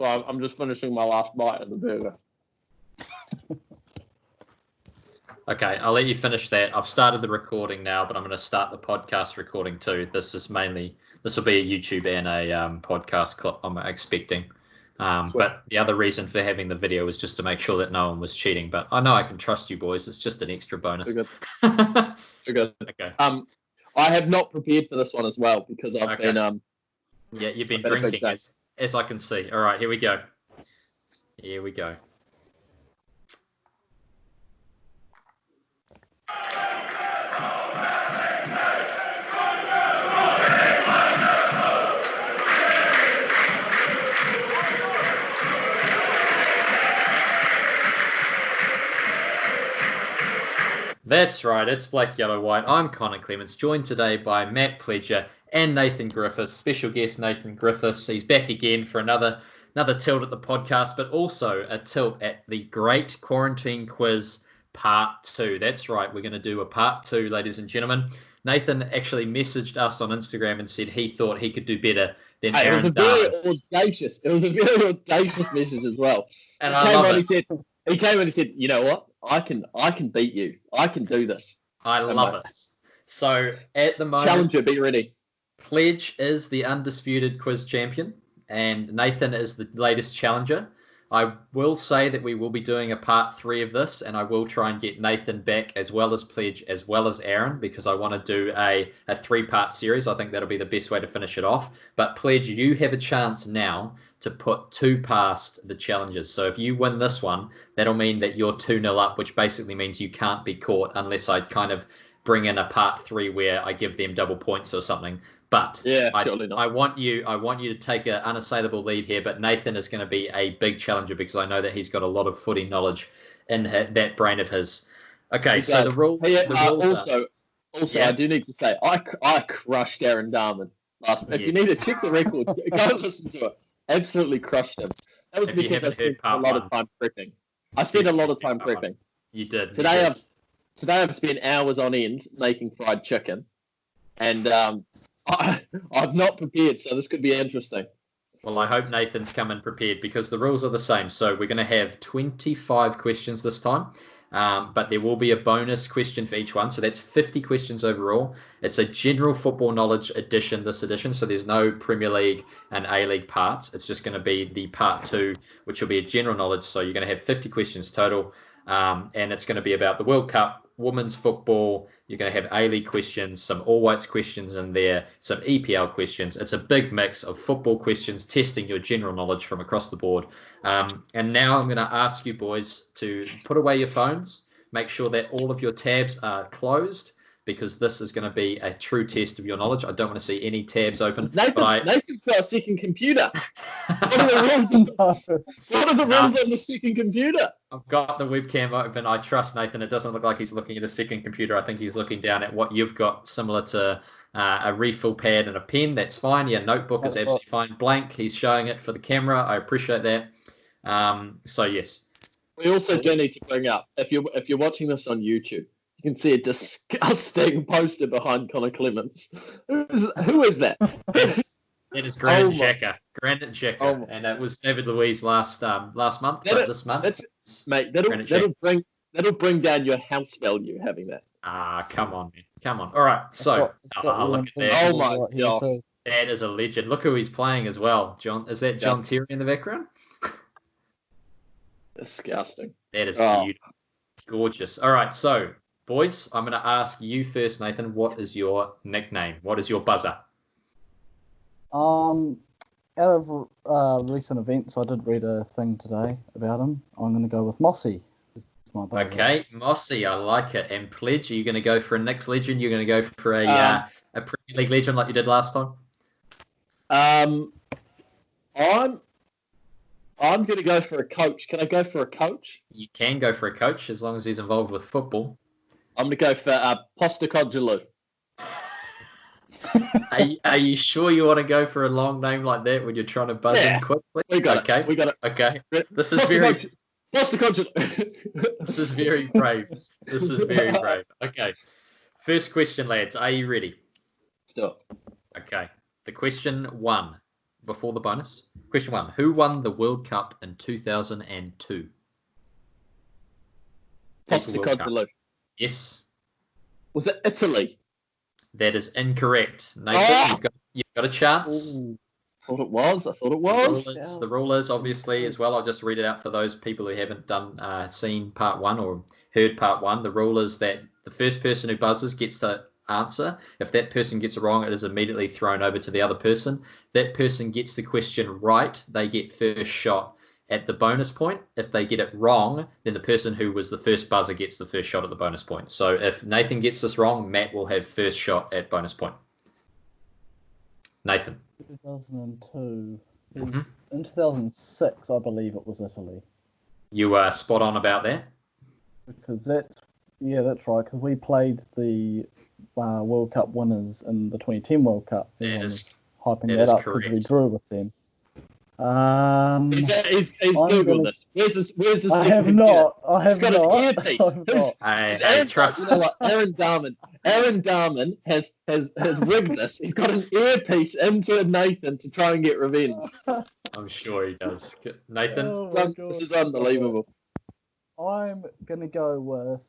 I'm just finishing my last bite of the burger. Okay, I'll let you finish that. I've started the recording now, but I'm going to start the podcast recording too. This will be a YouTube and a podcast clip I'm expecting. Sure. But the other reason for having the video was just to make sure that no one was cheating. But I know I can trust you boys. It's just an extra bonus. We're good. We're good. Okay. I have not prepared for this one as well because I've been Yeah, you've been drinking as I can see. All right, here we go. Here we go. That's right, it's Black, Yellow, White. I'm Connor Clements, joined today by Matt Pledger and Nathan Griffiths. Special guest Nathan Griffiths. He's back again for another tilt at the podcast, but also a tilt at the Great Quarantine Quiz Part 2. That's right, we're going to do a Part 2, ladies and gentlemen. Nathan actually messaged us on Instagram and said he thought he could do better than Aaron. It was a very audacious message as well. And I love it. He came and he said, "You know what? I can beat you. I can do this." I love it. So at the moment, challenger, be ready. Pledge is the undisputed quiz champion, and Nathan is the latest challenger. I will say that we will be doing a part 3 of this, and I will try and get Nathan back as well as Pledge as well as Aaron, because I want to do a 3-part series. I think that'll be the best way to finish it off. But Pledge, you have a chance now to put 2 past the challengers. So if you win this one, that'll mean that you're 2-0 up, which basically means you can't be caught unless I kind of bring in a part 3 where I give them double points or something. But yeah, I want you to take an unassailable lead here. But Nathan is going to be a big challenger because I know that he's got a lot of footy knowledge in that brain of his. Okay, so the rules. Also, I do need to say I crushed Aaron Darman last. If you need to check the record, go listen to it. Absolutely crushed him. That was because I spent a lot of time prepping. I spent a lot of time prepping. You did. Today I've spent hours on end making fried chicken, and I've not prepared, so this could be interesting. Well, I hope Nathan's come in prepared because the rules are the same. So we're going to have 25 questions this time, but there will be a bonus question for each one. So that's 50 questions overall. It's a general football knowledge edition, this edition. So there's no Premier League and A-League parts. It's just going to be the part 2, which will be a general knowledge. So you're going to have 50 questions total, and it's going to be about the World Cup, women's football. You're going to have A-League questions, some All Whites questions in there, some EPL questions. It's a big mix of football questions, testing your general knowledge from across the board. And now I'm going to ask you boys to put away your phones, make sure that all of your tabs are closed, because this is going to be a true test of your knowledge. I don't want to see any tabs open. Nathan's got a second computer. What are the rules on the second computer? I've got the webcam open. I trust Nathan. It doesn't look like he's looking at a second computer. I think he's looking down at what you've got, similar to a refill pad and a pen. That's fine. Yeah, notebook is absolutely fine. Blank. He's showing it for the camera. I appreciate that. So yes. We also do need to bring up, if you're watching this on YouTube, you can see a disgusting poster behind Connor Clements. Who is that? It is Granit Xhaka, and it was David Luiz last month. This month, that'll bring down your house value having that. Come on, man, come on. All right, so look at that. Oh my god, that is a legend. Look who he's playing as well. John, is that John Terry in the background? Disgusting. That is beautiful, gorgeous. All right, so boys, I'm going to ask you first, Nathan. What is your nickname? What is your buzzer? Out of recent events, I did read a thing today about him. I'm going to go with Mossy. My buzzer. Okay, Mossy, I like it. And Pledge, are you going to go for a Knicks legend? You're going to go for a Premier League legend like you did last time? I'm going to go for a coach. Can I go for a coach? You can go for a coach as long as he's involved with football. I'm going to go for Postecoglou. Are you sure you want to go for a long name like that when you're trying to buzz in quickly? We got it. Okay. This is very Postecoglou. This is very brave. Okay. First question, lads. Are you ready? Stop. Okay. The question 1. before the bonus. Question 1. Who won the World Cup in 2002? Postecoglou. Yes. Was it Italy? That is incorrect. Nathan, you've got a chance. Ooh. I thought it was. The rule is obviously as well. I'll just read it out for those people who haven't seen part 1 or heard part 1. The rule is that the first person who buzzes gets to answer. If that person gets it wrong, it is immediately thrown over to the other person. That person gets the question right. They get first shot at the bonus point. If they get it wrong, then the person who was the first buzzer gets the first shot at the bonus point. So if Nathan gets this wrong, Matt will have first shot at bonus point. Nathan. 2002. In 2006, I believe it was Italy. You are spot on about that. Because that's right. Because we played the World Cup winners in the 2010 World Cup. That hyping that up because we drew with them. He's Googled this. Where's this? I have not. He's got an earpiece. I trust. You know what? Aaron Darman has rigged this. He's got an earpiece into Nathan to try and get revenge. I'm sure he does. Nathan, this is unbelievable. I'm gonna go with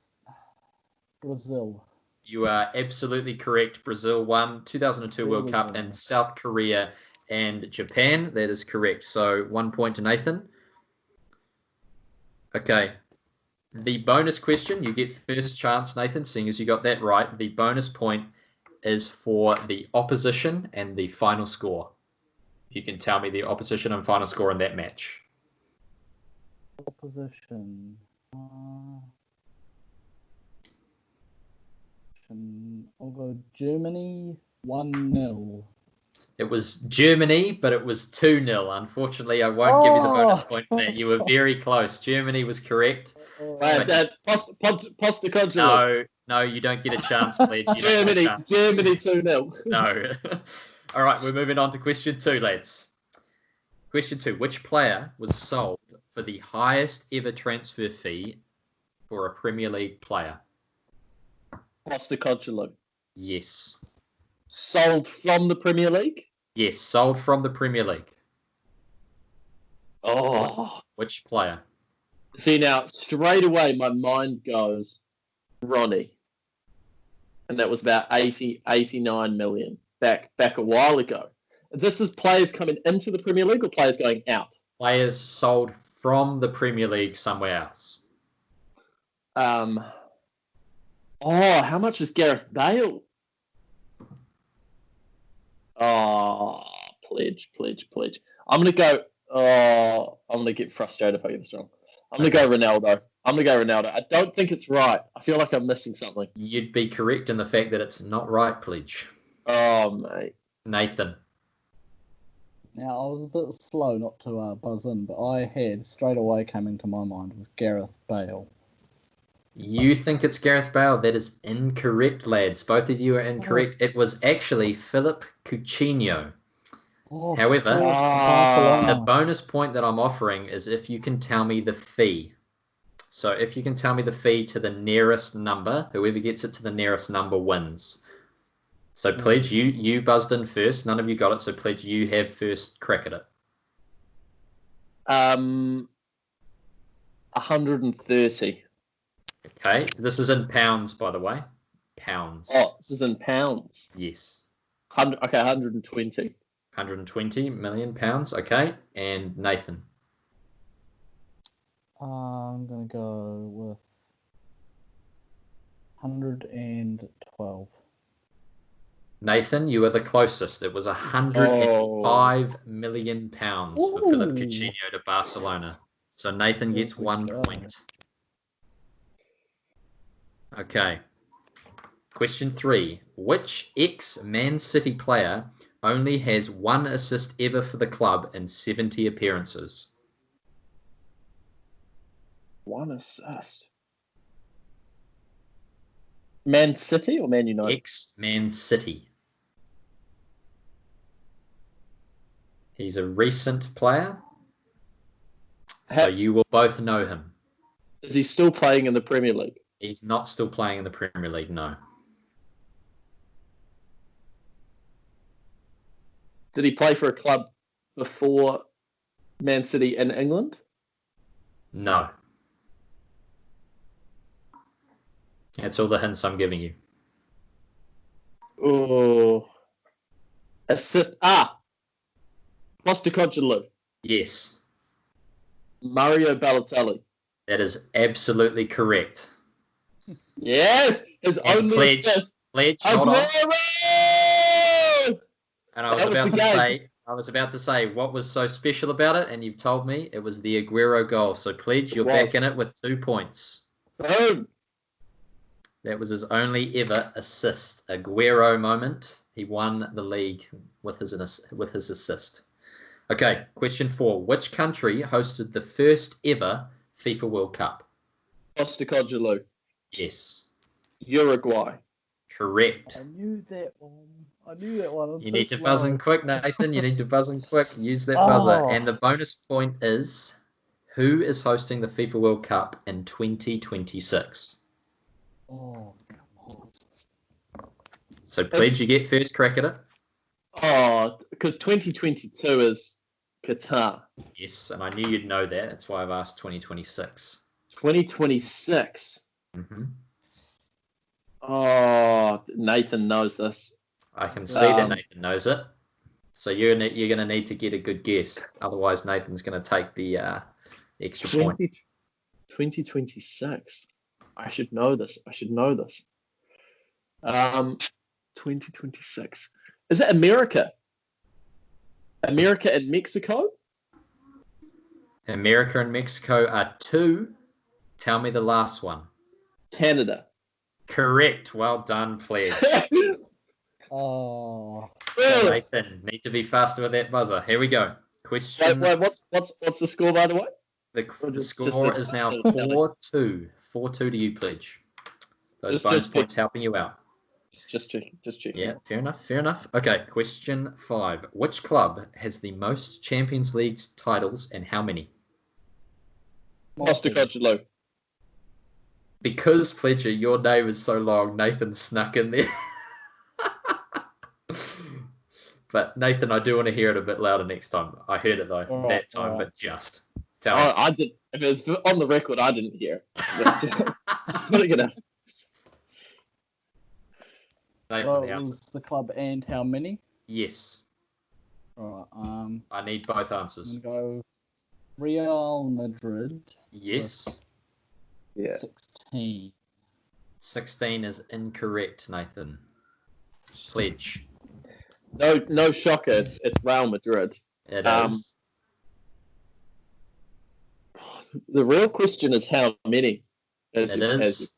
Brazil. You are absolutely correct. Brazil won 2002 World Cup in South Korea and Japan. That is correct. So 1 point to Nathan. Okay. The bonus question, you get first chance, Nathan, seeing as you got that right. The bonus point is for the opposition and the final score. You can tell me the opposition and final score in that match. Opposition. I'll go Germany 1-0. It was Germany, but it was 2-0. Unfortunately, I won't give you the bonus point for that. You were very close. Germany was correct. Postecoglou. No, you don't get a chance, Pledge. Germany 2-0. No. All right, we're moving on to question 2, lads. Question 2. Which player was sold for the highest ever transfer fee for a Premier League player? Postecoglou. Yes. Sold from the Premier League? Yes, sold from the Premier League. Oh. Which player? See, now, straight away, my mind goes Ronnie. And that was about 89 million back a while ago. This is players coming into the Premier League or players going out? Players sold from the Premier League somewhere else. How much is Gareth Bale? Oh, pledge. I'm going to go... I'm going to get frustrated if I get this wrong. I'm going to go Ronaldo. I don't think it's right. I feel like I'm missing something. You'd be correct in the fact that it's not right, Pledge. Oh, mate. Nathan. Now, I was a bit slow not to buzz in, but I had straight away came into my mind was Gareth Bale. You think it's Gareth Bale? That is incorrect, lads. Both of you are incorrect. It was actually Philip Coutinho. However, the bonus point that I'm offering is if you can tell me the fee. So if you can tell me the fee to the nearest number, whoever gets it to the nearest number wins. So Pledge, you buzzed in first. None of you got it. So Pledge, you have first crack at it. 130. Okay. This is in pounds, by the way. Pounds. Oh, this is in pounds. Yes. 120. 120 million pounds. Okay. And Nathan. I'm going to go with 112. Nathan, you are the closest. It was 105 million pounds for Philip Coutinho to Barcelona. So Nathan gets 1 point. Okay. Question 3. Which ex-Man City player only has 1 assist ever for the club in 70 appearances? 1 assist. Man City or Man United? Ex-Man City. He's a recent player, so you will both know him. Is he still playing in the Premier League? He's not still playing in the Premier League, no. Did he play for a club before Man City in England? No. That's all the hints I'm giving you. Oh. Assist. Postecoglou. Yes. Mario Balotelli. That is absolutely correct. Yes! His And only assist. Pledge, hold on. And I was about to say, what was so special about it? And you've told me it was the Aguero goal. So Pledge, you're back in it with 2 points. Boom. That was his only ever assist. Aguero moment. He won the league with his assist. Okay, question 4. Which country hosted the first ever FIFA World Cup? Postecoglou. Yes. Uruguay. Correct. I knew that one. You need to buzz in quick, Nathan. You need to buzz in quick. Use that buzzer. And the bonus point is, who is hosting the FIFA World Cup in 2026? Oh, come on. So, Pledge, you get first crack at it. Oh, because 2022 is Qatar. Yes, and I knew you'd know that. That's why I've asked 2026. 2026. Mm-hmm. Oh, Nathan knows this. I can see that Nathan knows it. So you're going to need to get a good guess. Otherwise, Nathan's going to take the extra point. 2026. I should know this. 2026. Is it America? America and Mexico? America and Mexico are 2. Tell me the last one. Canada. Correct. Well done, Pledge. Oh. Really? Nathan, need to be faster with that buzzer. Here we go. Question. Wait, what's the score, by the way? The score is now 4-2. 4-2 to you, Pledge. Those bonus points helping you out. Just checking. Yeah, fair enough. Okay, question 5. Which club has the most Champions League titles and how many? Postecoglou. Because, Pledger, your name is so long, Nathan snuck in there. But, Nathan, I do want to hear it a bit louder next time. I heard it, though, that time, but just. Tell me. I did. If it was on the record, I didn't hear it. Just putting it out. So it was the club and how many? Yes. Alright, I need both answers. I'm going to go Real Madrid. Yes. Yeah. 16. 16 is incorrect, Nathan. Pledge. No shocker. It's Real Madrid. It is. The real question is how many. It is.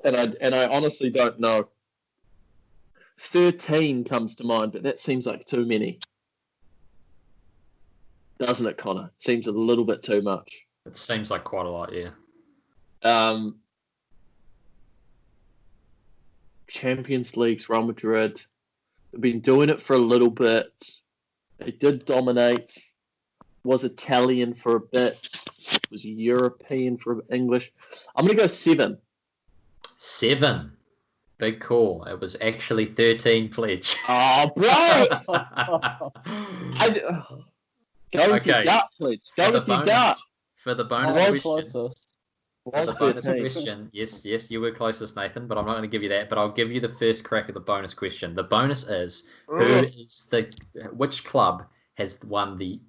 And I honestly don't know. 13 comes to mind, but that seems like too many. Doesn't it, Connor? Seems a little bit too much. It seems like quite a lot, yeah. Champions Leagues, Real Madrid. They've been doing it for a little bit. They did dominate. Was Italian for a bit. Was European for English. I'm going to go 7. 7. Big call. It was actually 13, Pledge. Oh, bro! Go with your gut, Pledge. Go with your gut. For the bonus question. Yes, you were closest, Nathan, but I'm not going to give you that. But I'll give you the first crack at the bonus question. The bonus is, which club has won the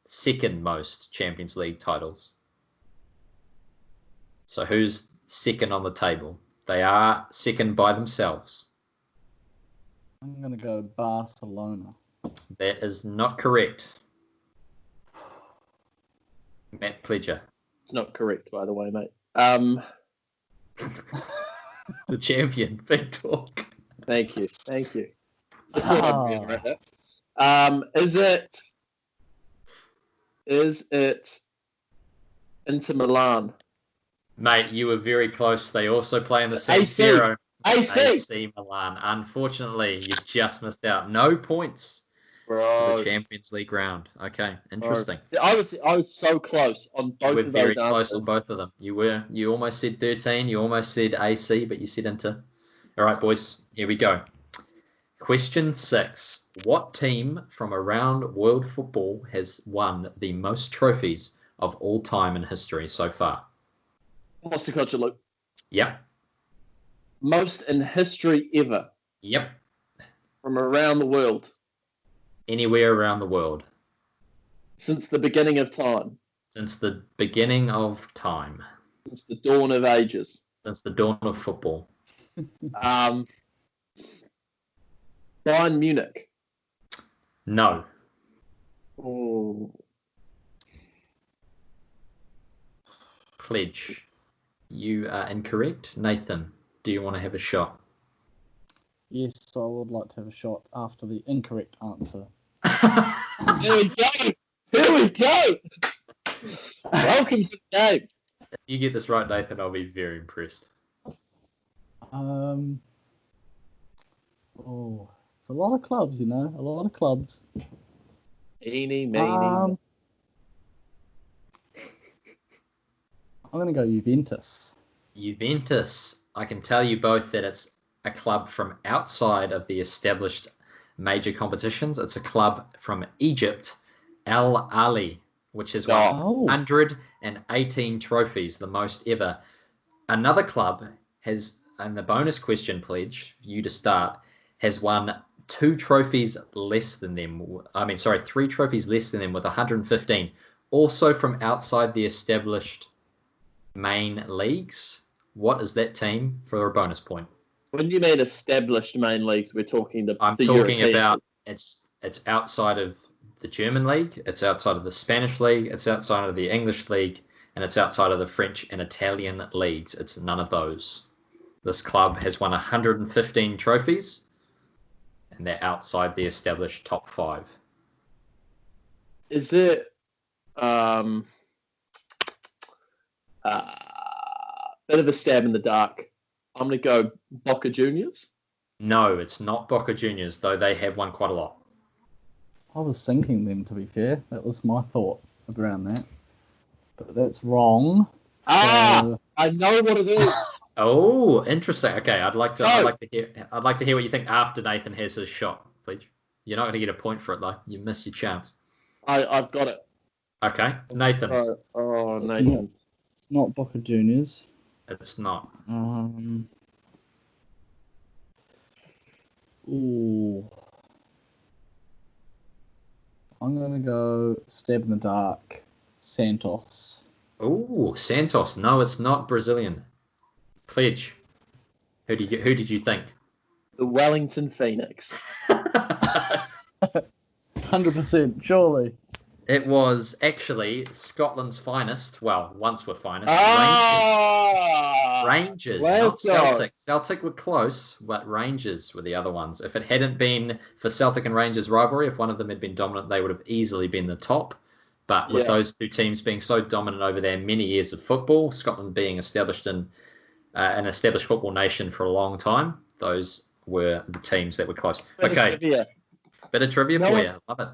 second most Champions League titles? So who's second on the table? They are second by themselves. I'm going to go Barcelona. That is not correct. Matt Pledger. It's not correct, by the way, mate. The champion. Big talk. Thank you. Just thought I'd reiterate that. Is it Inter Milan? Mate, you were very close. They also play in the San Siro. AC Milan. Unfortunately, you just missed out. No points. Bro. The Champions League round. Okay, interesting. Bro. I was so close on both of those. You were very close on both of them. You were. You almost said 13. You almost said AC, but you said Inter. All right, boys. Here we go. Question 6. What team from around world football has won the most trophies of all time in history so far? Mr. Coach, look. Yep. Most in history ever. Yep. From around the world. Anywhere around the world. Since the beginning of time. Since the beginning of time. Since the dawn of ages. Since the dawn of football. Bayern Munich. No. Oh. Pledge. You are incorrect. Nathan, do you want to have a shot? Yes, I would like to have a shot after the incorrect answer. Here we go. Here we go. Welcome to the game. If you get this right, Nathan, I'll be very impressed. It's a lot of clubs, you know, a lot of clubs. Eeny, meeny. I'm going to go Juventus. Juventus. I can tell you both that it's a club from outside of the established major competitions. It's a club from Egypt, Al Ahly, which has won 118 trophies, the most ever. Another club has, and the bonus question pledge, for you to start, has won 3 trophies less than them with 115. Also from outside the established main leagues. What is that team for a bonus point? When you mean established main leagues, we're talking I'm talking about it's outside of the German league, it's outside of the Spanish league, it's outside of the English league, and it's outside of the French and Italian leagues. It's none of those. This club has won 115 trophies, and they're outside the established top 5. Is it bit of a stab in the dark? I'm going to go Boca Juniors. No, it's not Boca Juniors, though they have won quite a lot. I was thinking them, to be fair. That was my thought around that. But that's wrong. I know what it is. Oh, interesting. Okay, I'd like to hear what you think after Nathan has his shot, please. You're not going to get a point for it though. You miss your chance. I've got it. Okay, Nathan. Nathan. It's not Boca Juniors. It's not. I'm going to go stab in the dark. Santos. Oh, Santos. No, it's not Brazilian. Pledge. Who did you think? The Wellington Phoenix. 100%, surely. It was actually Scotland's finest. Well, once were finest. Rangers, not Celtic. Celtic were close, but Rangers were the other ones. If it hadn't been for Celtic and Rangers rivalry, if one of them had been dominant, they would have easily been the top. But with those two teams being so dominant over their many years of football, Scotland being established in an established football nation for a long time, those were the teams that were close. Bit of trivia for you. Love it.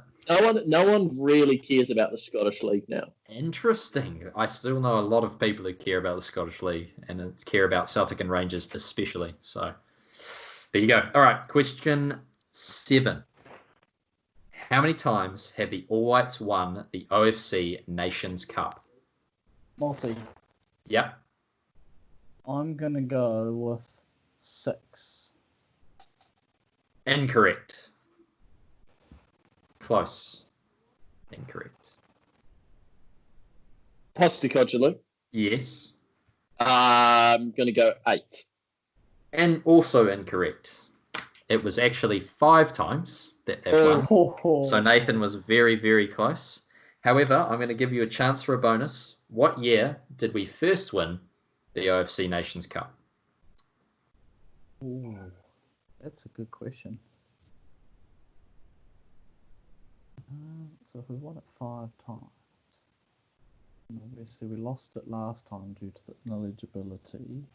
No one really cares about the Scottish League now. Interesting. I still know a lot of people who care about the Scottish League and care about Celtic and Rangers especially. So there you go. All right, question 7. How many times have the All Whites won the OFC Nations Cup? Mossy. Yep. I'm going to go with 6. Incorrect. Close. Incorrect. Postecoglou. Yes. I'm going to go 8. And also incorrect. It was actually 5 times that they've won. So Nathan was very, very close. However, I'm going to give you a chance for a bonus. What year did we first win the OFC Nations Cup? Ooh, that's a good question. So if we won it 5 times, and obviously we lost it last time due to the ineligibility.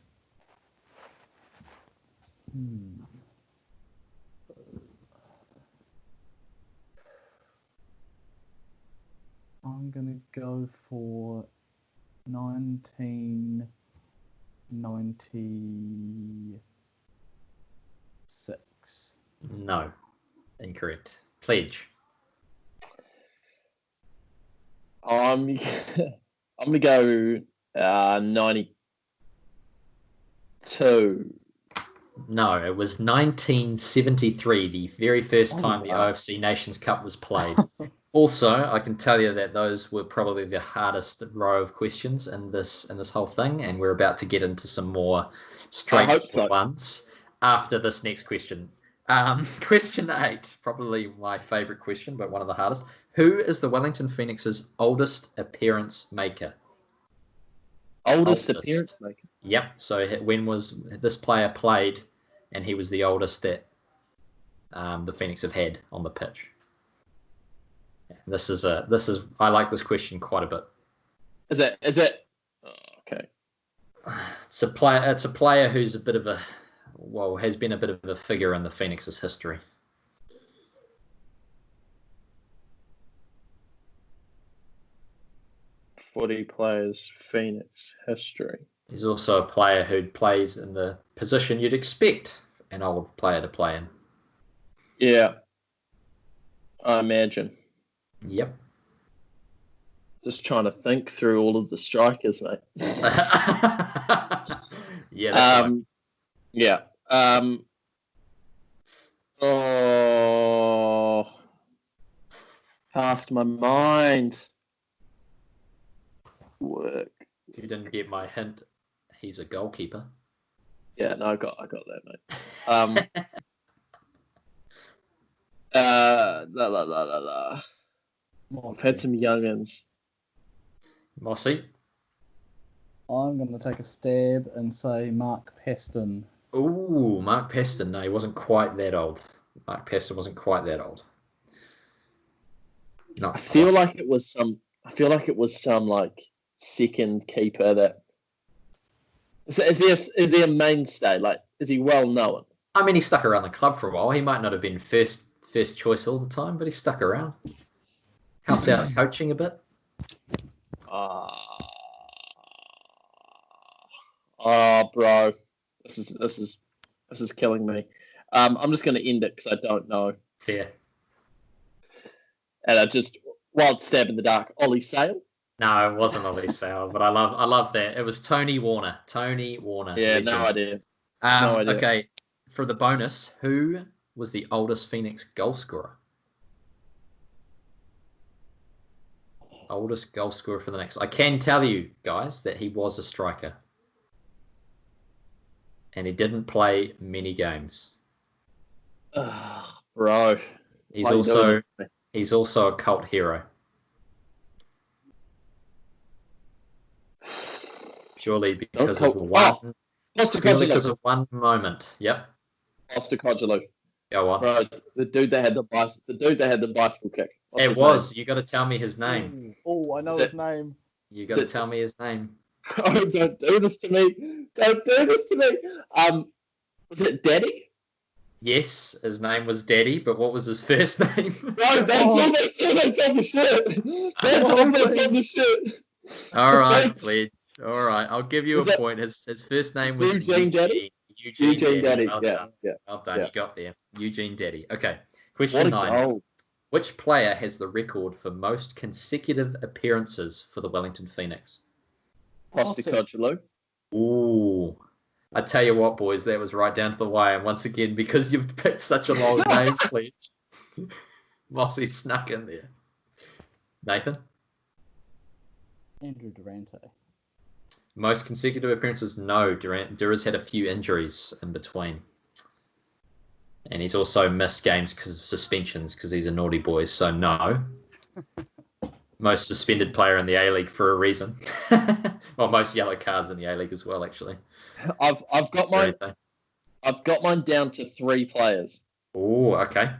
I'm going to go for 1996. No. Incorrect. Pledge. I'm gonna go 92. No, it was 1973, the very first time the OFC Nations Cup was played. Also, I can tell you that those were probably the hardest row of questions in this whole thing, and we're about to get into some more straightforward ones after this next question. Question 8, probably my favourite question, but one of the hardest. Who is the Wellington Phoenix's oldest appearance maker? Oldest appearance maker? Yep. So when was this player played, and he was the oldest that the Phoenix have had on the pitch? This is I like this question quite a bit. Is it? Oh, okay. It's a player who's a bit of has been a bit of a figure in the Phoenix's history. Footy players, Phoenix history. He's also a player who plays in the position you'd expect an old player to play in. Yeah, I imagine. Yep. Just trying to think through all of the strikers, mate. Yeah. That's right. Yeah. Passed my mind. Work. If you didn't get my hint, he's a goalkeeper. Yeah, no, I got that, mate. I've had some young'uns. Mossy? I'm going to take a stab and say Mark Peston. Ooh, Mark Peston. No, he wasn't quite that old. Mark Peston wasn't quite that old. I feel like it was some like second keeper that. Is he a mainstay? Like, is he well known? I mean, he stuck around the club for a while. He might not have been first choice all the time, but he stuck around. Helped out coaching a bit. Bro, this is killing me. I'm just going to end it because I don't know. Fair. And I just wild stab in the dark. Ollie Sale? No, it wasn't Ollie Sale, but I love that. It was Tony Warner. Tony Warner. Yeah, legend. No idea. Okay, for the bonus, who was the oldest Phoenix goal scorer? Oldest goal scorer for the next. I can tell you, guys, that he was a striker. And he didn't play many games. Bro. He's also a cult hero. Purely because of one moment. Yep. Postecoglou. Go on. Bro, the dude that had the bicycle kick. It was. You got to tell me his name. Oh, I know his name. You got to tell me his name. Oh, don't do this to me. Was it Daddy? Yes, his name was Daddy, but what was his first name? No, that's all that's on the shirt. That's all that's on the shirt. All right, Pledge. All right, I'll give you a point. His first name was Eugene Daddy. Eugene Daddy. Well done. Well done. You got there. Eugene Daddy. Okay. Question 9. Goal. Which player has the record for most consecutive appearances for the Wellington Phoenix? Postecoglou. Ooh. I tell you what, boys, that was right down to the wire. And once again, because you've picked such a long name, Pledge, Mossy snuck in there. Nathan? Andrew Durante. Most consecutive appearances? No. Dura's had a few injuries in between. And he's also missed games because of suspensions, because he's a naughty boy, so no. Most suspended player in the A-League for a reason. Well, most yellow cards in the A-League as well, actually. I've got mine down to 3 players. Oh, okay.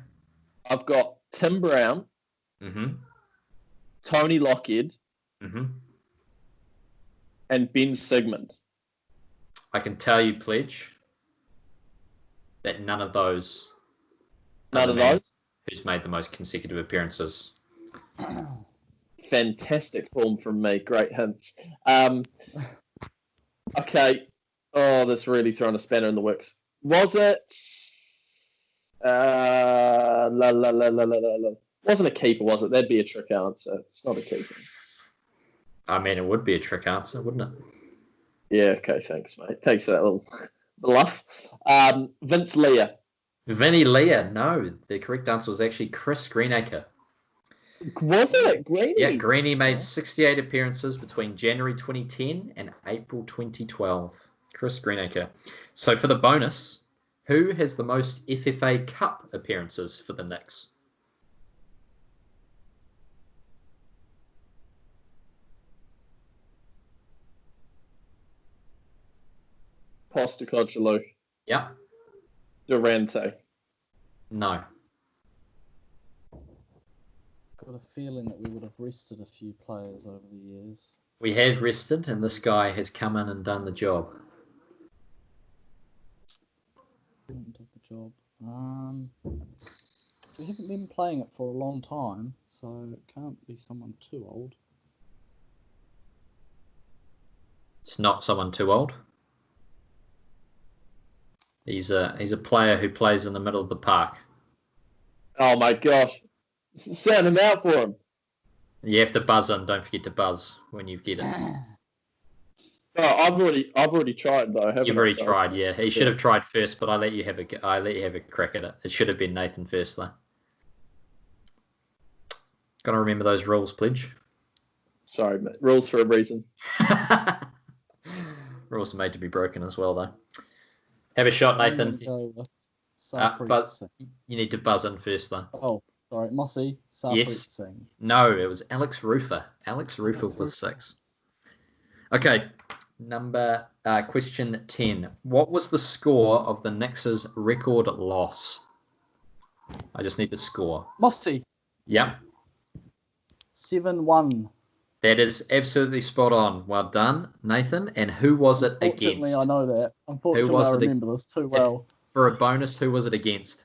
I've got Tim Brown, Tony Lockhead, and Ben Sigmund. I can tell you, Pledge, that none of those. Who's made the most consecutive appearances? Fantastic form from me. Great hints. Okay. Oh, that's really thrown a spanner in the works. Was it La, la, la, la, la, la, la. Wasn't a keeper, was it? That'd be a trick answer. It's not a keeper. I mean, it would be a trick answer, wouldn't it? Yeah, okay, thanks, mate. Thanks for that little bluff. Vince Leah. Vinny Leah, no. The correct answer was actually Chris Greenacre. Was it? Greeny? Yeah, Greeny made 68 appearances between January 2010 and April 2012. Chris Greenacre. So for the bonus, who has the most FFA Cup appearances for the Knicks? Postecoglou. Yeah. Durante. No. Got a feeling that we would have rested a few players over the years. We have rested, and this guy has come in and done the job. Did the job. We haven't been playing it for a long time, so it can't be someone too old. It's not someone too old. He's a player who plays in the middle of the park. Oh my gosh. Sound him out for him. You have to buzz in. Don't forget to buzz when you get it. No, I've already tried though. You've already tried, yeah. He should have tried first, but I let you have a crack at it. It should have been Nathan first though. Got to remember those rules, Pledge. Sorry, mate. Rules for a reason. Rules are made to be broken as well, though. Have a shot, Nathan. Buzz. You need to buzz in first, though. Oh, sorry, Mossy. Yes. Singh. No, it was Alex Rufer. Alex Rufer with 6. Okay, question 10. What was the score of the Knicks' record loss? I just need the score. Mossy. Yep. 7-1. That is absolutely spot on. Well done, Nathan. And who was it against? Unfortunately, I know that. Unfortunately, I remember this too well. For a bonus, who was it against?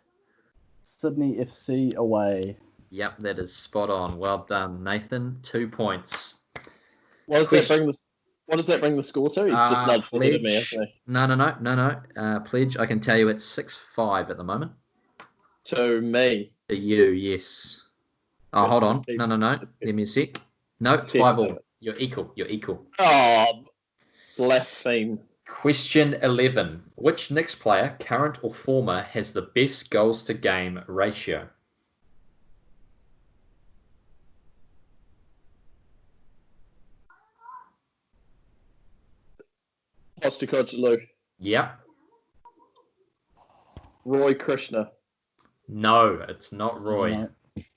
Sydney FC away. Yep, that is spot on. Well done, Nathan. 2 points. What does that bring the score to? He's just nudged ahead of me, hasn't he? No. Pledge, I can tell you it's 6-5 at the moment. To me. To you, yes. Oh, hold on. No. Give me a sec. No, it's 5-all. You're equal. Oh, blaspheme. Question 11. Which Knicks player, current or former, has the best goals to game ratio? Postecoglou. Yep. Roy Krishna. No, it's not Roy. No.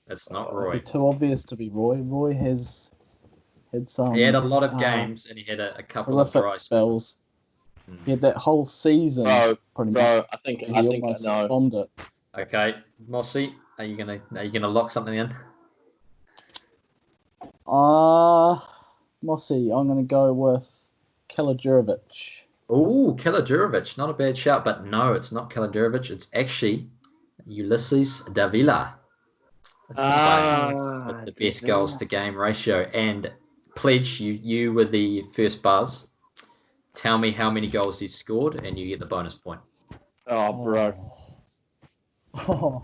It's not Roy. It'd be too obvious to be Roy. Roy has had some. He had a lot of games, and he had a couple of dry spells. He had that whole season. Pretty much. I think I know. Bombed it. Okay, Mossy, are you gonna lock something in? Mossy, I'm gonna go with Kalajurovic. Oh, Kalajurovic, not a bad shout, but no, it's not Kalajurovic. It's actually Ulysses Davila. With the best goals to game ratio. And Pledge, you were the first buzz. Tell me how many goals he scored, and you get the bonus point. Oh, bro. Oh,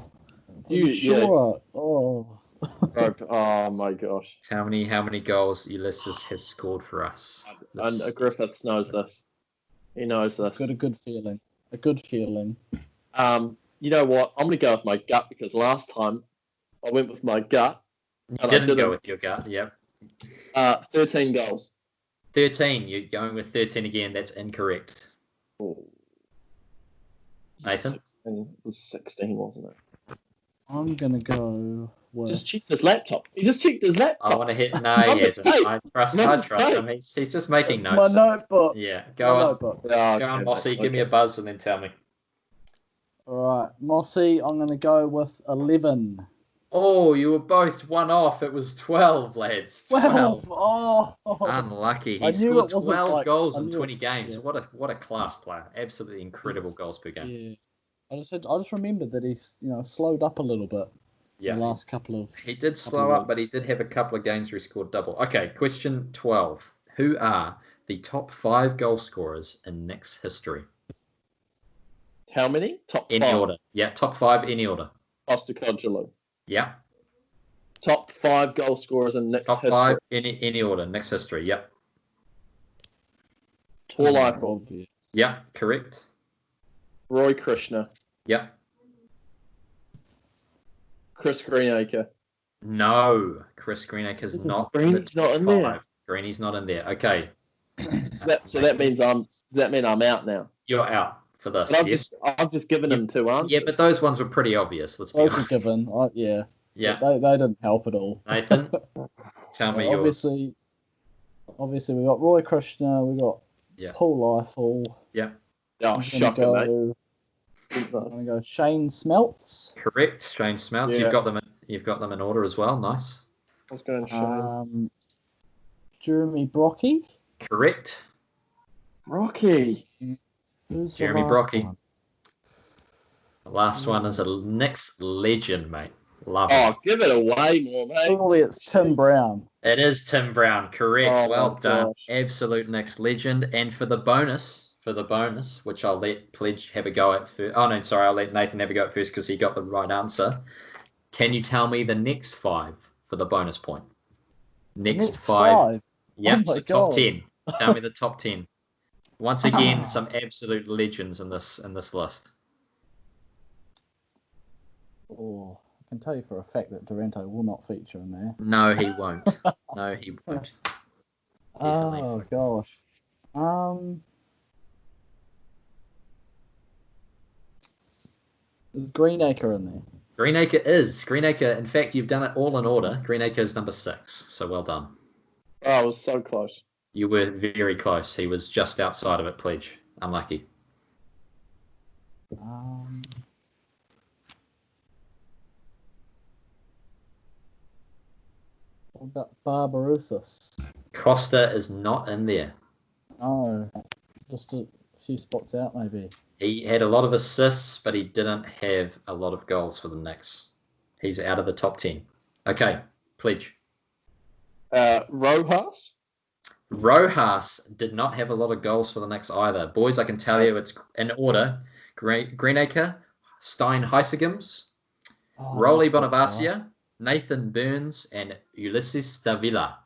you sure? Yeah. Oh. Oh my gosh. Tell me how many goals Ulysses has scored for us. And Griffiths knows this. He knows this. Got a good feeling. You know what? I'm gonna go with my gut because last time I went with my gut. You didn't go with your gut, yep. 13 goals. 13. You're going with 13 again. That's incorrect. Oh. Nathan? It was 16, wasn't it? I'm going to go with... Just checked his laptop. He just checked his laptop. I want to hit... No, he hasn't. I trust him. He's just making notes. My notebook. Yeah, go on. Notebook. Go on, Mossy. Give me a buzz and then tell me. All right. Mossy, I'm going to go with 11. Oh, you were both one off. It was 12, lads. 12. Oh. Unlucky. He scored 12 goals in 20 games. Yeah. What a class player. Absolutely incredible goals per game. Yeah. I just remembered that he's slowed up a little bit. Yeah. In the last couple of. He did slow up, but he did have a couple of games where he scored double. Okay, question 12. Who are the top 5 goal scorers in Knicks history? How many? Top any 5. order. Yeah, top 5, any order. Postecoglou. Yeah. Top 5 goal scorers in Nick's Top history. 5, any order. Nick's history. Yep. Paul Eiffel. Yeah, correct. Roy Krishna. Yep. Chris Greenacre. No, Chris Greenacre's not in the top 5. Greeny's not in there. Okay. That means does that mean I'm out now? You're out for this. I've just given him 2 answers. Yeah, but those ones were pretty obvious. Let's be honest. Those were given. Yeah. Yeah. They didn't help at all. Nathan, tell me yours. Obviously, we got Roy Krishna. We got Paul Eiffel. Yeah. Oh, shocking, mate. I'm gonna go Shane Smelts. Correct, Shane Smelts. Yeah. You've got them in order as well. Nice. I was going Shane. Jeremy Brocky. Correct. Rocky. Who's Jeremy the Brocky. one? The last one is a Knicks legend, mate. Love it. Oh, give it away more, mate. Surely it's Tim Brown. It is Tim Brown. Correct. Oh, well done. Gosh. Absolute Knicks legend. And for the bonus, which I'll let Pledge have a go at first. Oh, no, sorry. I'll let Nathan have a go at first because he got the right answer. Can you tell me the next 5 for the bonus point? Next 5. Yep, Oh so top 10. Tell me the top 10. Once again, some absolute legends in this list. Oh, I can tell you for a fact that Durante will not feature in there. No, he won't. No, he won't. Definitely. Oh gosh. Is Greenacre in there? Greenacre is. Greenacre, in fact, you've done it all in order. Greenacre is number 6, so well done. Oh, I was so close. You were very close. He was just outside of it, Pledge. Unlucky. What about Barbarouses? Costa is not in there. Oh, just a few spots out, maybe. He had a lot of assists, but he didn't have a lot of goals for the Knicks. He's out of the top 10. Okay, Pledge. Rojas? Rojas did not have a lot of goals for the Knicks either. Boys, I can tell you it's in order. Greenacre, Stein Heisegems, Rolly Bonavacia, Nathan Burns, and Ulysses Davila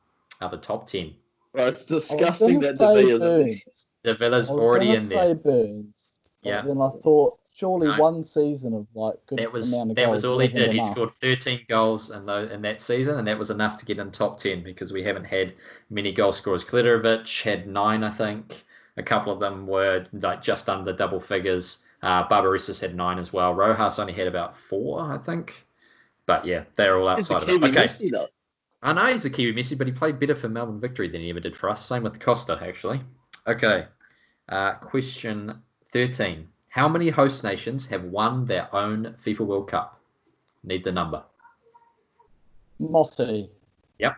are the top 10. Well, it's disgusting that Davila's already in there. Burns, yeah. Then I thought, surely one season of good that was amount of goals. That was all he did. Enough. He scored 13 goals in that season, and that was enough to get in top 10 because we haven't had many goal scorers. Kliterovic had 9, I think. A couple of them were just under double figures. Barbarouses had 9 as well. Rojas only had about 4, I think. But yeah, they're all outside of it. Okay. Messi, though. I know he's a Kiwi Messi, but he played better for Melbourne Victory than he ever did for us. Same with Costa, actually. Okay. Question 13. How many host nations have won their own FIFA World Cup? Need the number. Mossy. Yep.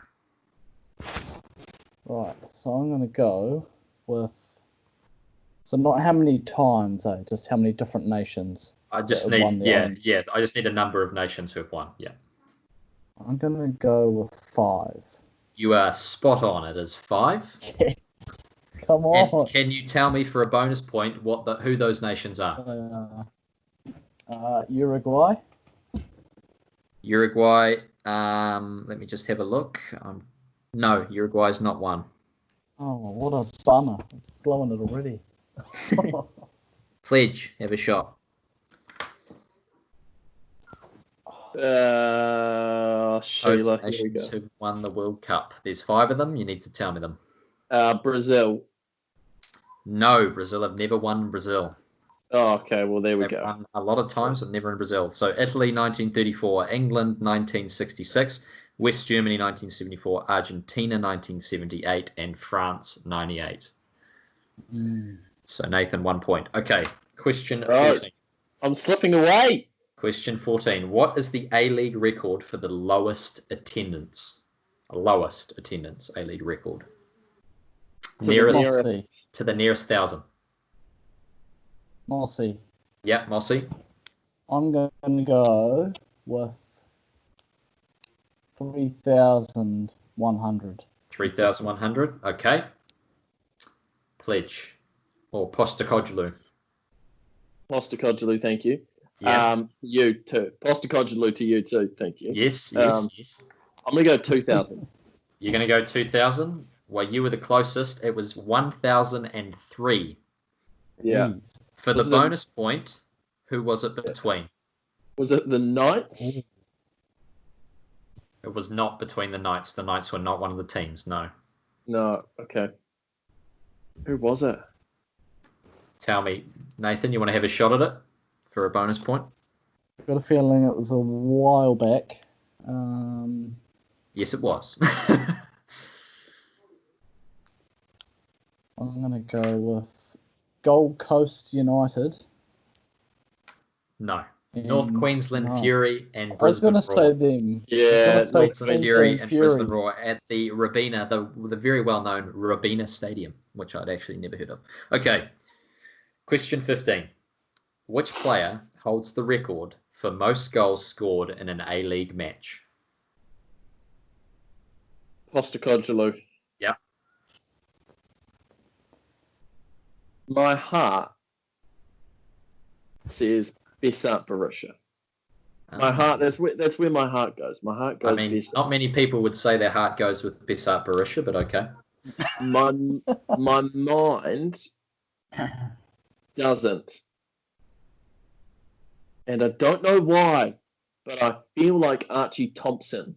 Right, so I'm going to go with... So not how many times, just how many different nations. I just need, I just need a number of nations who have won, yeah. I'm going to go with 5. You are spot on. It is 5. Come on. And can you tell me for a bonus point who those nations are? Uruguay. Uruguay. Let me just have a look. No, Uruguay's not one. Oh, what a bummer! It's blowing it already. Pledge, have a shot. Sheila, here we go. Who won the World Cup? There's 5 of them. You need to tell me them. Brazil. No, Brazil have never won Brazil. Oh, okay. Well, there we They've go. won a lot of times, but never in Brazil. So Italy, 1934. England, 1966. West Germany, 1974. Argentina, 1978. And France, 98. So Nathan, 1 point. Okay. Question 14. I'm slipping away. Question 14. What is the A-League record for the lowest attendance? Lowest attendance A-League record. To the nearest 1,000. Mossy. Yeah, Mossy. I'm going to go with 3,100. 3,100. Okay. Pledge. Or Postecoglou. Postecoglou, thank you. Yeah. You too. Postecoglou to you too, thank you. Yes. I'm going to go 2000. You're going to go 2000? Well, you were the closest. It was 1003. Yeah. For the bonus point, who was it between? Was it the Knights? It was not between the Knights. The Knights were not one of the teams, no. No, okay. Who was it? Tell me, Nathan, you want to have a shot at it for a bonus point? I've got a feeling it was a while back. Yes, it was. I'm going to go with Gold Coast United. No. North Queensland Fury and Brisbane Roar. I was going to say them. Yeah, North Fury and Brisbane Roar at the Robina, the very well-known Robina Stadium, which I'd actually never heard of. Okay. Question 15. Which player holds the record for most goals scored in an A-League match? Postecoglou. Yep. My heart says Besart Borussia. My heart, that's where my heart goes. My heart goes. I mean, not many people would say their heart goes with Besart Borussia, but okay. My mind doesn't. And I don't know why, but I feel like Archie Thompson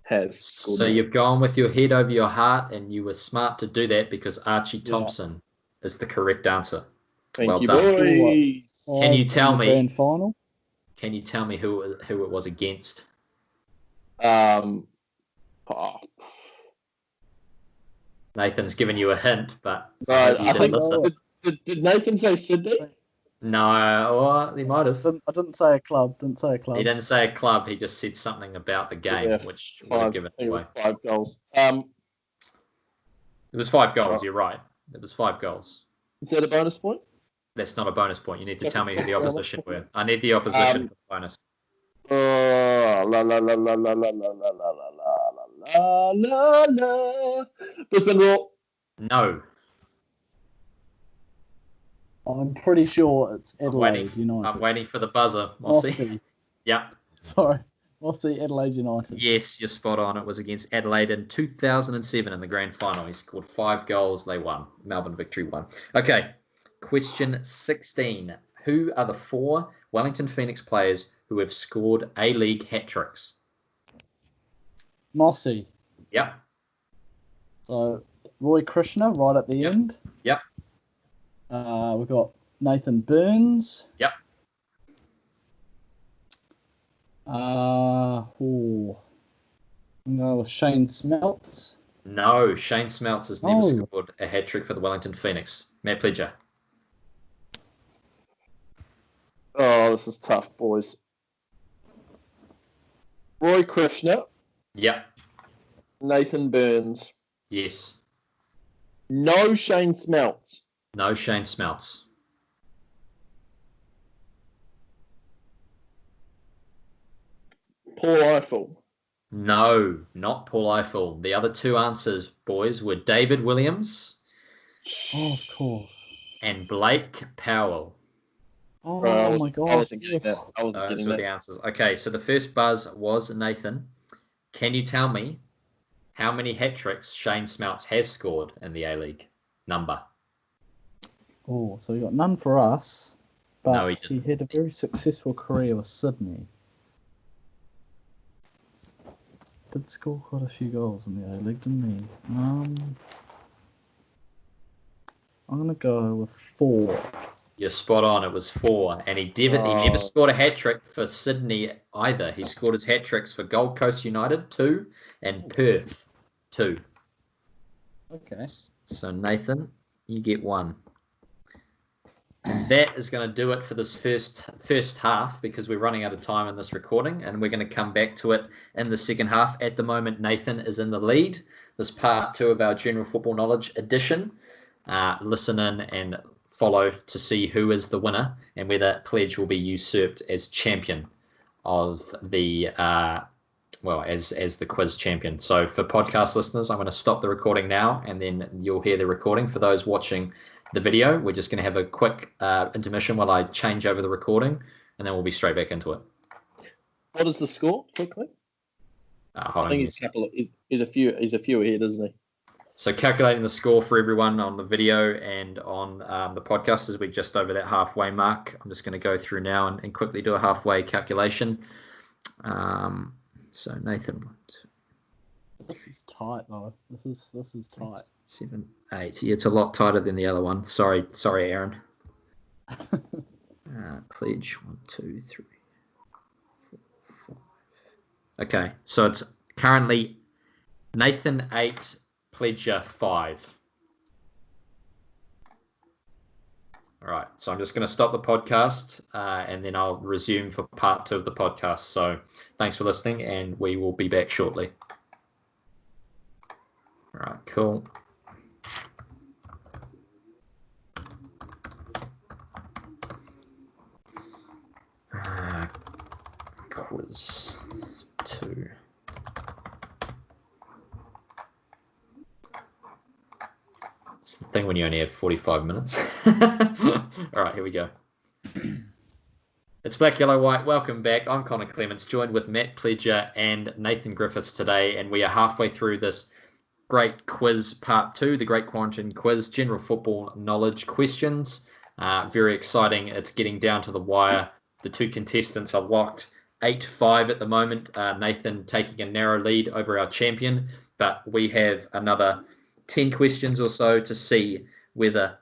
has scored. So you've gone with your head over your heart, and you were smart to do that because Archie Thompson is the correct answer. Thank you, boys. Can you tell me? Grand final. Can you tell me who it was against? Nathan's given you a hint, but I think did Nathan say Sydney? No, well, he might have. I didn't say a club. He didn't say a club. He just said something about the game, which would have given it away. 5 goals. It was 5 goals. You're right. It was 5 goals. Is that a bonus point? That's not a bonus point. You need to tell me who the opposition were. I need the opposition for the bonus. Brisbane Roar. No. I'm pretty sure it's Adelaide United. I'm waiting for the buzzer, Mossy. Yep. Sorry. Mossy, Adelaide United. Yes, you're spot on. It was against Adelaide in 2007 in the grand final. He scored 5 goals. They won. Melbourne Victory won. Okay. Question 16. Who are the 4 Wellington Phoenix players who have scored A-League hat-tricks? Mossy. Yep. So, Roy Krishna right at the end. Yep. We've got Nathan Burns. Yep. I'm going with Shane Smeltz. No, Shane Smeltz has never scored a hat-trick for the Wellington Phoenix. Matt Pledger. Oh, this is tough, boys. Roy Krishna. Yep. Nathan Burns. Yes. No Shane Smeltz. No Shane Smeltz. Paul Eiffel. No, not Paul Eiffel. The other 2 answers, boys, were David Williams. Oh, of course. And Blake Powell. Oh my God. I wasn't getting that. Those were the answers. Okay, so the first buzz was Nathan. Can you tell me how many hat-tricks Shane Smeltz has scored in the A-League? Number. Oh, so he got none for us, but No, he had a very successful career with Sydney. Did score quite a few goals in the A-League, didn't he? I'm going to go with 4. You're spot on. It was 4. And he never scored a hat-trick for Sydney either. He scored his hat-tricks for Gold Coast United, 2, and Perth, 2. Okay. So, Nathan, you get 1. That is going to do it for this first half because we're running out of time in this recording and we're going to come back to it in the second half. At the moment, Nathan is in the lead. This part 2 of our General Football Knowledge edition. Listen in and follow to see who is the winner and whether Pledge will be usurped as champion of the as the quiz champion. So for podcast listeners, I'm going to stop the recording now, and then you'll hear the recording. For those watching the video, we're just going to have a quick intermission while I change over the recording, and then we'll be straight back into it. What is the score, quickly? I think he's a few ahead, isn't he? So calculating the score for everyone on the video and on the podcast is we're just over that halfway mark. I'm just going to go through now and quickly do a halfway calculation. So Nathan, this is tight though. This is tight. 7, 8. Yeah, it's a lot tighter than the other one. Sorry, Aaron. Pledge 1, 2, 3, 4, 5. Okay, so it's currently Nathan 8, Pledger 5. All right, so I'm just going to stop the podcast and then I'll resume for part 2 of the podcast. So thanks for listening, and we will be back shortly. All right, cool. Quiz 2. It's the thing when you only have 45 minutes. All right, here we go. It's Black, Yellow, White. Welcome back. I'm Connor Clements, joined with Matt Pledger and Nathan Griffiths today, and we are halfway through this great quiz part 2, the Great Quarantine Quiz, general football knowledge questions. Very exciting. It's getting down to the wire. The 2 contestants are locked 8-5 at the moment. Nathan taking a narrow lead over our champion, but we have another 10 questions or so to see whether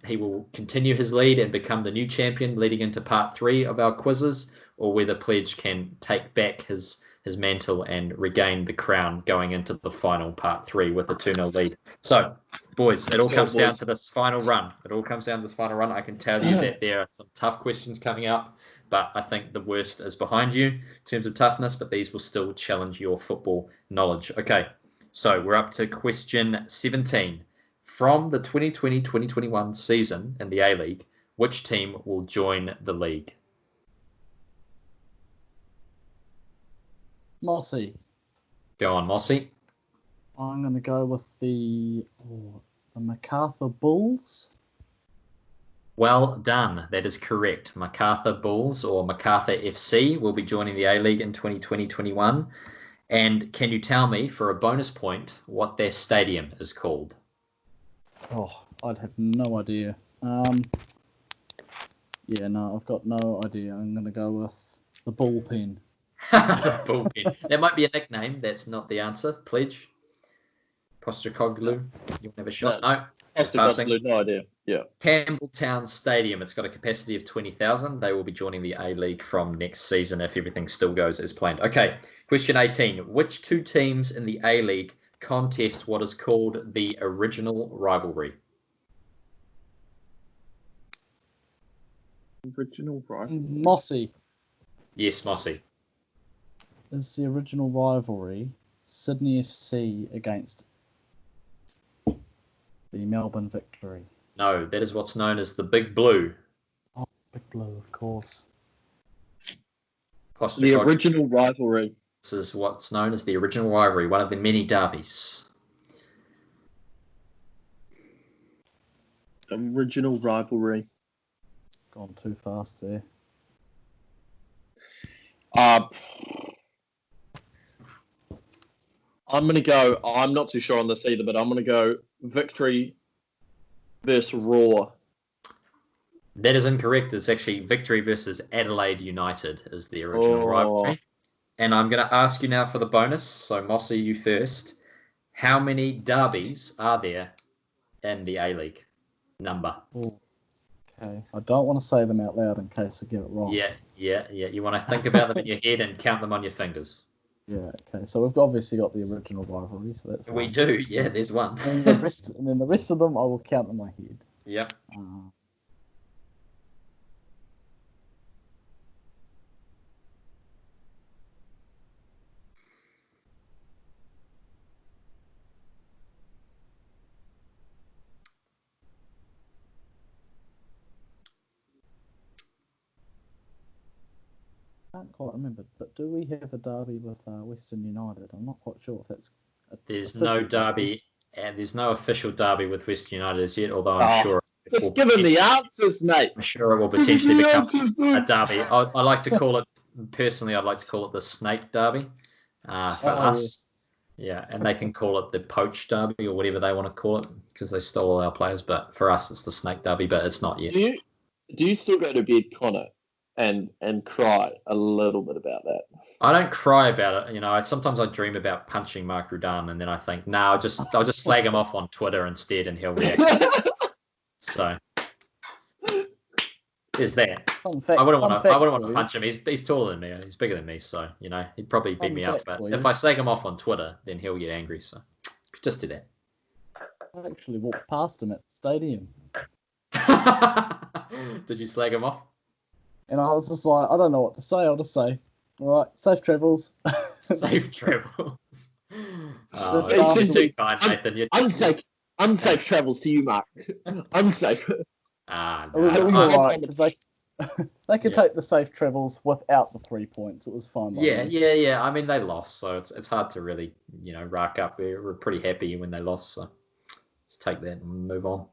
he will continue his lead and become the new champion leading into part 3 of our quizzes, or whether Pledge can take back his mantle and regain the crown going into the final part 3 with a 2-0 lead. So, boys, it all comes down to this final run. I can tell you that there are some tough questions coming up, but I think the worst is behind you in terms of toughness, but these will still challenge your football knowledge. Okay, so we're up to question 17. From the 2020-2021 season in the A-League, which team will join the league? Mossy. Go on, Mossy. I'm going to go with the MacArthur Bulls. Well done. That is correct. MacArthur Bulls, or MacArthur FC, will be joining the A-League in 2020-21. And can you tell me, for a bonus point, what their stadium is called? Oh, I'd have no idea. I've got no idea. I'm going to go with the Bullpen. Bullpen. That might be a nickname. That's not the answer. Pledge. Postecoglou. You want to have a shot? No. Postecoglou, no idea. Yeah. Campbelltown Stadium. It's got a capacity of 20,000. They will be joining the A-League from next season if everything still goes as planned. Okay. Question 18. Which 2 teams in the A-League contest what is called the original rivalry? Original rivalry? Mossy. Yes, Mossy. Is the original rivalry Sydney FC against the Melbourne Victory? No, that is what's known as the Big Blue. Oh, Big Blue, of course. The original rivalry. This is what's known as the original rivalry, one of the many derbies. Original rivalry. Gone too fast there. I'm going to go, I'm not too sure on this either, but I'm going to go Victory versus Raw. That is incorrect. It's actually Victory versus Adelaide United is the original rivalry. And I'm going to ask you now for the bonus. So, Mossy, you first. How many derbies are there in the A-League? Number. Okay. I don't want to say them out loud in case I get it wrong. Yeah. You want to think about them in your head and count them on your fingers. Yeah, okay. So we've obviously got the original rivalry, so that's We do, yeah, there's one. And then the rest of them I will count in my head. Yep. can't quite remember, but do we have a derby with Western United? I'm not quite sure if that's. There's no derby, and there's no official derby with Western United as yet. Although I'm sure. Just give him the answers, mate. I'm sure it will potentially become a derby. I like to call it personally. I'd like to call it the Snake Derby. For us, yeah, and they can call it the Poach Derby or whatever they want to call it because they stole all our players. But for us, it's the Snake Derby. But it's not yet. Do you still go to bed, Connor, and cry a little bit about that? I don't cry about it. Sometimes I dream about punching Mark Rudan, and then I think, I'll just slag him off on Twitter instead, and he'll react. So there's that. I wouldn't want to punch him. He's taller than me. He's bigger than me, so he'd probably beat me up. But if I slag him off on Twitter, then he'll get angry. So just do that. I actually walked past him at the stadium. Did you slag him off? And I was just like, I don't know what to say. I'll just say, all right, safe travels. Safe travels. It's just too kind, Nathan. Unsafe travels to you, Mark. Unsafe. It was all right because they could take the safe travels without the 3 points. It was fine. Yeah. I mean, they lost, so it's hard to really rack up. We're pretty happy when they lost, so let's take that and move on.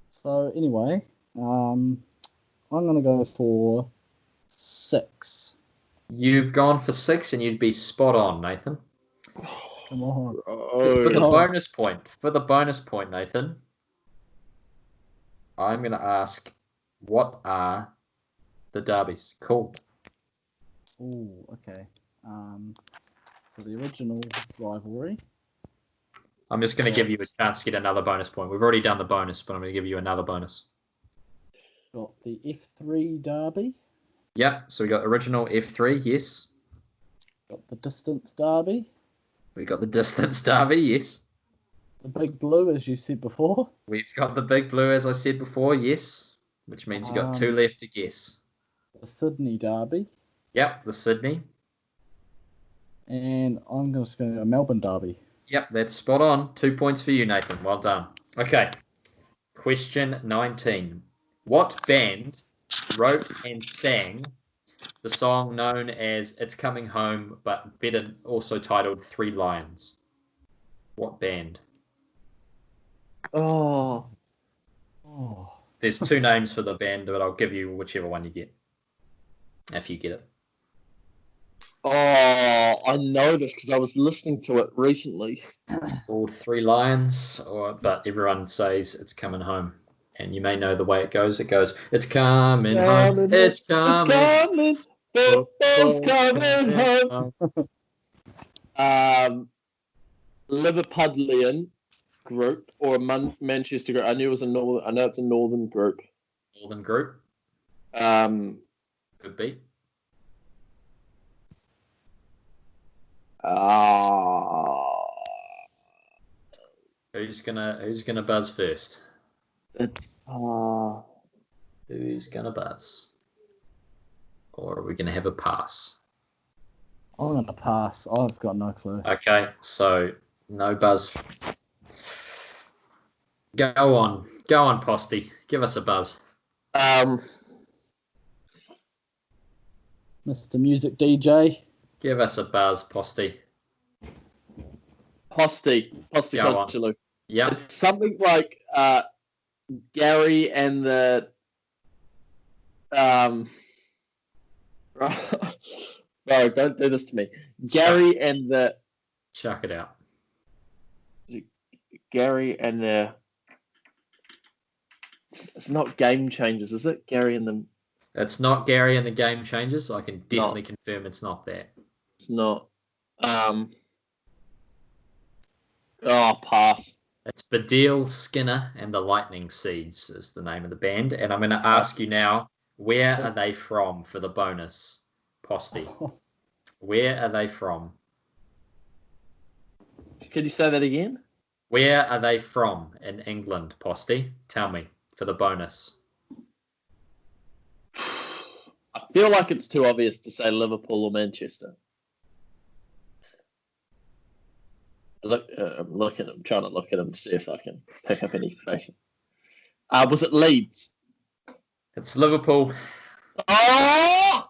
So anyway, I'm going to go for 6. You've gone for 6, and you'd be spot on, Nathan. Come on. For the bonus point, Nathan, I'm going to ask, what are the derbies called? Oh, okay. So the original rivalry. I'm just going to give you a chance to get another bonus point. We've already done the bonus, but I'm going to give you another bonus. Got the F3 derby. Yep, so we got original F3, yes. Got the distance derby. We got the distance derby, yes. The big blue, as you said before. We've got the big blue, as I said before, yes. Which means you got 2 left to guess. The Sydney derby. Yep, the Sydney. And I'm just going to go Melbourne derby. Yep, that's spot on. 2 points for you, Nathan. Well done. Okay. Question 19. What band wrote and sang the song known as It's Coming Home, but better also titled 3 Lions? What band? Oh. There's 2 names for the band, but I'll give you whichever one you get. If you get it. Oh, I know this because I was listening to it recently. It's called 3 Lions, but everyone says It's Coming Home. And you may know the way it goes. It goes, it's coming home, it's coming. It's coming home. Liverpudlian group or a Manchester group. I know it's a northern group. Northern group. Could be. Who's gonna buzz first? It's Who's gonna buzz? Or are we gonna have a pass? I'm gonna pass. I've got no clue. Okay, so no buzz. Go on, Posty. Give us a buzz. Mr. Music DJ. Give us a buzz, Posty. Posty Conchalu. Yeah. It's something like Gary and the Bro, don't do this to me. Gary and the Chuck it out. Gary and the It's not Game Changers, is it? Gary and the It's not Gary and the Game Changers. I can definitely confirm it's not that. It's not. Pass. It's Badil Skinner and the Lightning Seeds is the name of the band. And I'm going to ask you now, where are they from for the bonus, Posty? Where are they from? Could you say that again? Where are they from in England, Posty? Tell me, for the bonus. I feel like it's too obvious to say Liverpool or Manchester. I'm trying to look at them to see if I can pick up any information. Was it Leeds? It's Liverpool. Oh!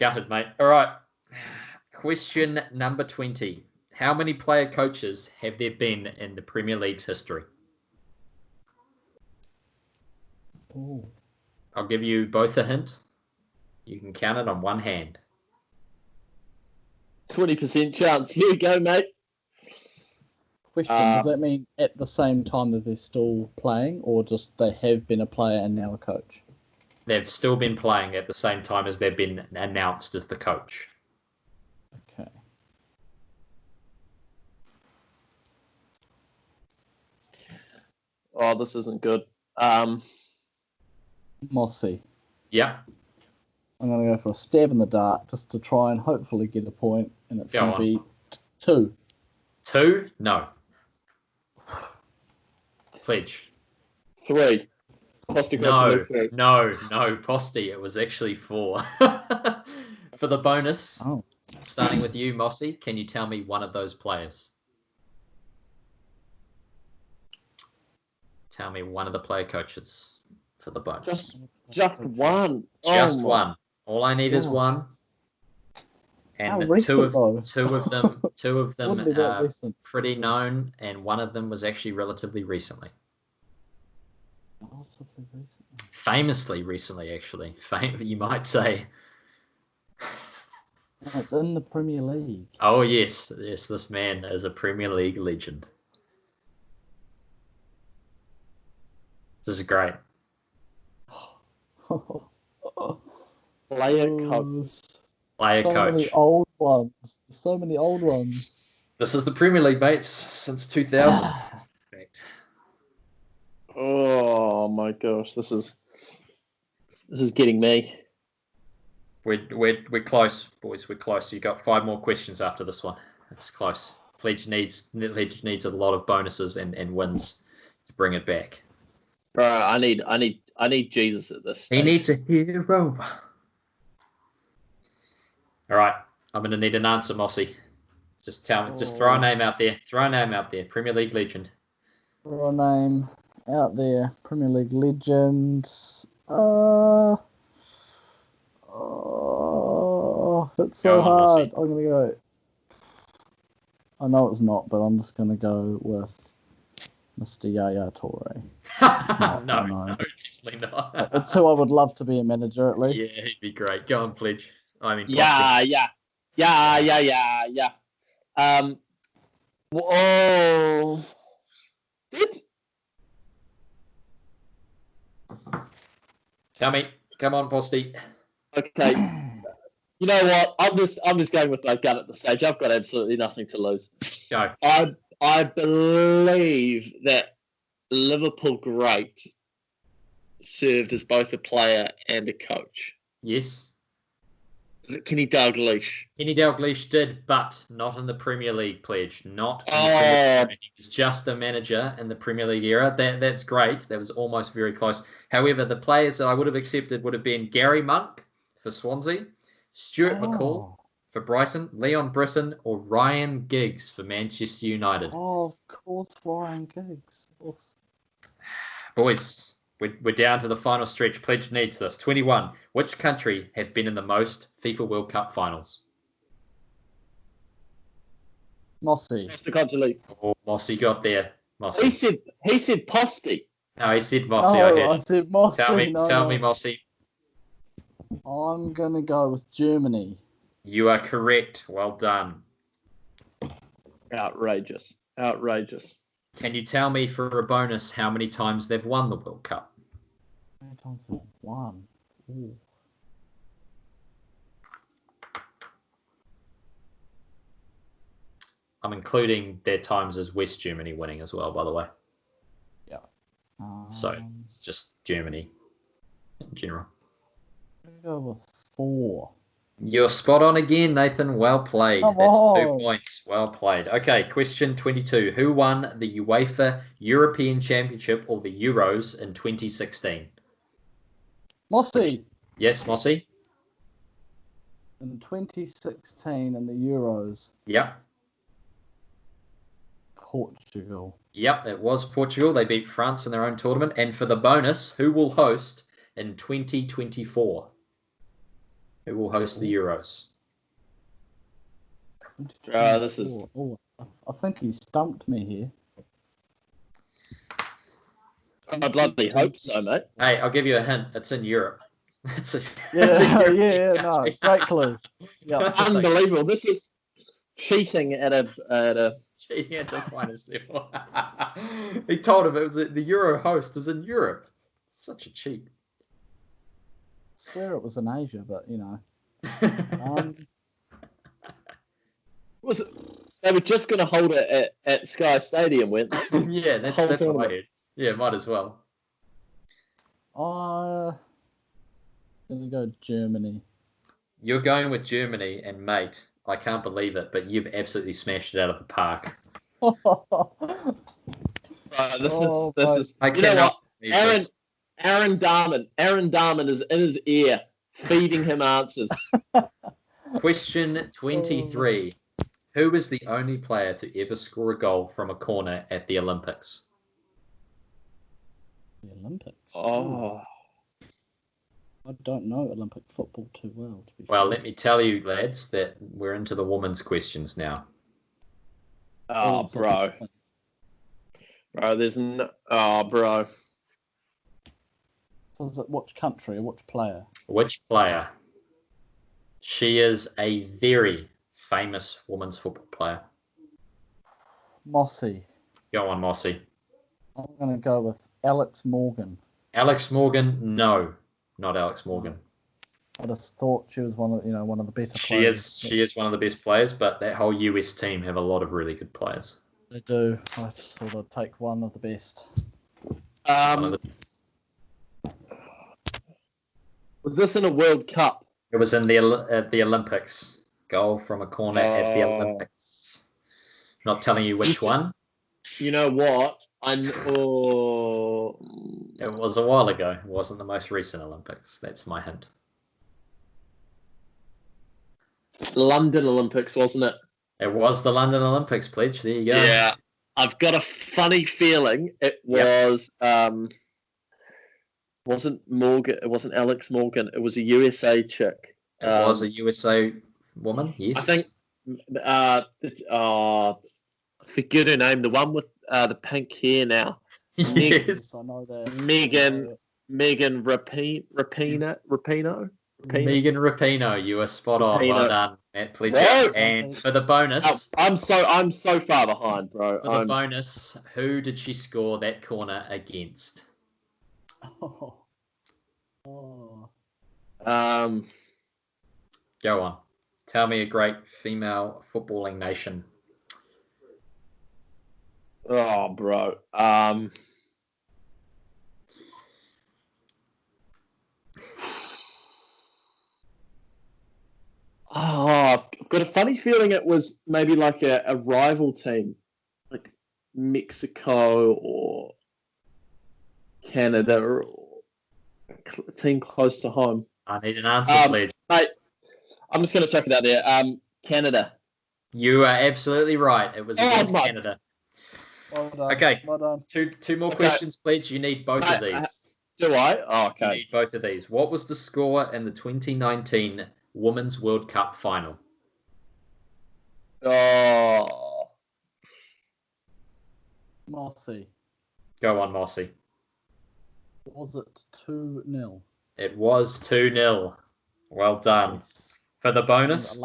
Gutted, mate. All right. Question number 20. How many player coaches have there been in the Premier League's history? Ooh. I'll give you both a hint. You can count it on one hand. 20% chance. Here you go, mate. Question, does that mean at the same time that they're still playing, or just they have been a player and now a coach? They've still been playing at the same time as they've been announced as the coach. Okay. Oh, this isn't good. Mossy. Yeah. I'm going to go for a stab in the dark just to try and hopefully get a point, and it's going to be 2. 2? No. Pledge. 3. No, Posty. It was actually 4. For the bonus, starting with you, Mossy, can you tell me one of those players? Tell me one of the player coaches for the bonus. Just one. Just one. All I need is one. And two of them are pretty known, and one of them was actually relatively recently. Famously recently, actually. You might say. It's in the Premier League. Oh, yes. Yes, this man is a Premier League legend. This is great. Player coach. Many old ones. So many old ones. This is the Premier League, mates, since 2000. Oh my gosh, this is getting me. We're close, boys. We're close. You got 5 more questions after this one. It's close. Pledge needs a lot of bonuses and wins to bring it back. Bro, I need Jesus at this stage. He needs a hero. All right, I'm gonna need an answer, Mossy. Just tell me. Just throw a name out there. Premier League legend. Throw a name out there. Premier League legend. It's so hard. I'm gonna go. I know it's not, but I'm just gonna go with Mr. Yaya Toure. No, definitely not. It's who I would love to be a manager, at least. Yeah, he'd be great. Go on, Pledge. I mean, yeah. Tell me. Come on, Posty. Okay. You know what? I'm just going with my gut at the stage. I've got absolutely nothing to lose. Go. I believe that Liverpool great served as both a player and a coach. Yes. Was it Kenny Dalglish? Kenny Dalglish did, but not in the Premier League, Pledge. Not in the Premier League. He was just a manager in the Premier League era. That's great. That was almost very close. However, the players that I would have accepted would have been Gary Monk for Swansea, Stuart McCall for Brighton, Leon Britton, or Ryan Giggs for Manchester United. Oh, of course, Ryan Giggs. Boys, we're down to the final stretch. Pledge needs this. 21. Which country have been in the most FIFA World Cup finals? Mossy. Oh, Mossy got there. Mossy. He said Posty. No, he said Mossy. I said Mossy. Tell me, Mossy. I'm going to go with Germany. You are correct. Well done. Outrageous. Can you tell me for a bonus how many times they've won the World Cup? How many times they've won? Ooh. I'm including their times as West Germany winning as well, by the way. Yeah. So it's just Germany in general. I'm going to go with 4. You're spot on again, Nathan. Well played. That's 2 points. Well played. Okay, question 22. Who won the UEFA European Championship or the Euros in 2016? Mossy. Yes, Mossy. In 2016 in the Euros. Yep. Portugal. Yep, it was Portugal. They beat France in their own tournament. And for the bonus, who will host in 2024? who will host the Euros? This is. I think he stumped me here. I bloody hope so, mate. Hey, I'll give you a hint. It's in Europe. No, great clue. Yeah, unbelievable. This is cheating at a cheating at the finest level. He told him it was the Euro host is in Europe. Such a cheat. I swear it was in Asia, but Was it? They were just going to hold it at Sky Stadium, weren't they? Yeah, that's what I heard. Yeah, might as well. Gonna go Germany. You're going with Germany, and mate, I can't believe it, but you've absolutely smashed it out of the park. This is. I you know what? Aaron Darman is in his ear, feeding him answers. Question 23. Who was the only player to ever score a goal from a corner at the Olympics? The Olympics? Oh. I don't know Olympic football too well. Well, let me tell you, lads, that we're into the women's questions now. Oh, bro. Bro, there's no... Oh, bro. So is it which country or which player? Which player? She is a very famous women's football player. Mossy. Go on, Mossy. I'm going to go with Alex Morgan. Alex Morgan? No, not Alex Morgan. I just thought she was one of the better players. She is one of the best players, but that whole US team have a lot of really good players. They do. I just thought I'd take one of the best. Was this in a World Cup? It was in the Olympics. Goal from a corner at the Olympics. Not telling you which one. You know what? It was a while ago. It wasn't the most recent Olympics. That's my hint. London Olympics, wasn't it? It was the London Olympics, Pledge. There you go. Yeah. I've got a funny feeling it was wasn't Morgan, it wasn't Alex Morgan, it was a USA chick. It was a USA woman, yes. I think forget her name, the one with the pink hair now. Yes. I know that. Megan Rapinoe. Megan Rapinoe, you are spot on. Well done, Matt Pledge. And for the bonus, I'm so far behind, bro. For the bonus, who did she score that corner against? Go on. Tell me a great female footballing nation. Oh, bro. I've got a funny feeling it was maybe like a rival team, like Mexico or Canada or a team close to home. I need an answer, please. Mate, I'm just going to chuck it out there. Canada. You are absolutely right. It was against Canada. Well done. Okay. Well done. Two more questions, please. You need both of these. Do I? Oh, okay. You need both of these. What was the score in the 2019 Women's World Cup final? Oh. Mossy. Go on, Mossy. Was it 2-0? It was 2-0. Well done. Yes. For the bonus?